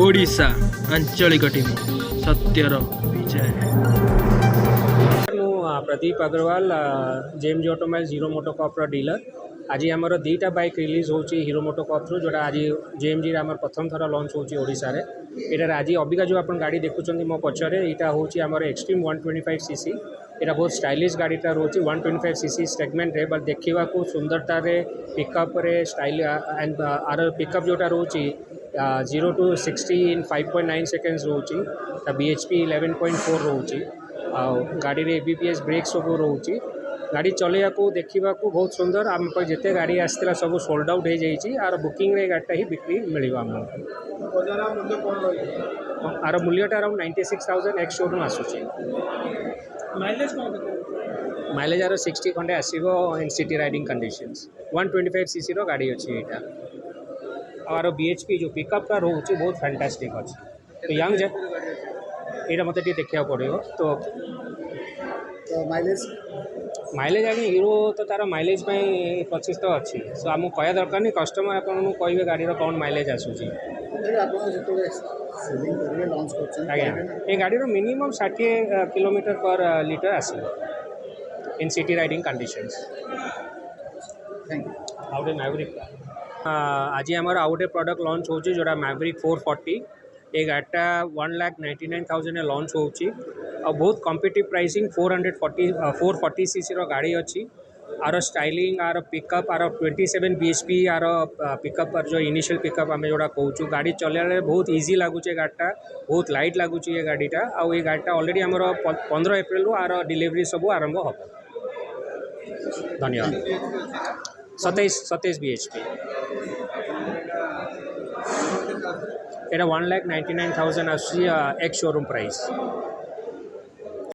ओडिशा आंचलिक टीम सत्यर विजय। Pradeep Agrawal JMG automobiles Hero MotoCorp dealer. आज आमर दुईटा बाइक रिलीज होची हीरो मोटोकॉर्प जोटा आज जेएमजी आमर प्रथम थर लॉन्च होची ओडिशा रे। एटार आज अबिका जो अपन गाड़ी देखुचंती मो पछरे एटा होची आमर एक्सट्रीम 125cc। एटा बहुत स्टाइलिश गाड़ीटा रोची 125cc सेगमेंट रे, बट देखा को सुंदरता रे पिकअप रे स्टाइल एंड आर पिकअप जोटा रोची 0 to 60 in 5.9 seconds रोची। BHP 11.4 रोची। गाड़ी रे ABS ब्रेक सब रोची। गाड़ी चलैया को देखा को बहुत सुंदर। आम जिते गाड़ी आसला सब सोल्ड आउट हो जाइए। आर बुकिंग रे गाड़ीटा ही बिक्री मिल आर मूल्यटा अराउंड 96,000 एक्स शोरूम आसूची। माइलेज आर 60 खंडे आसो in city riding conditions. 125cc रो गाड़ी अच्छी यहाँ और BHP जो पिकअपटा रोचे बहुत फैंटास्टिक अच्छी। तो यंग यहाँ मत देखा पड़ो। तो माइलेज आगे हीरो तो तार माइलेज 25 तो अच्छी। सो आमको कह दरकार नहीं, कस्टमर आपको कहे गाड़ी कौन माइलेज आसूची। आज्ञा ये गाड़ी मिनिमम 60 किलोमीटर पर लीटर आस इन सिटी राइडिंग कंडीशंस। आउटे मैवरिक आज आमर आउ गोटे प्रडक्ट लॉन्च हो जोटा मैवरिक 440। ये गाड़ीटा 1,99,000 लॉन्च होची और बहुत कॉम्पिटिटिव प्राइसिंग 440cc रो गाड़ी अच्छी। आर स्टाइलिंग आर पिकअप आर 27 BHP आर पिकअप पर जो इनिशियल पिकअप आम जोड़ा कहूँ गाड़ी चलने बहुत इजी लगुच। गाड़ीटा बहुत लाइट लगुच। ये गाड़ीटा आउ ये गाड़ीटा ऑलरेडी आमर 15 एप्रिल आर डिलीवरी सब आरंभ हो। धन्यवाद। 27 BHP एटा 1,99,000 एक्स शोरूम प्राइस।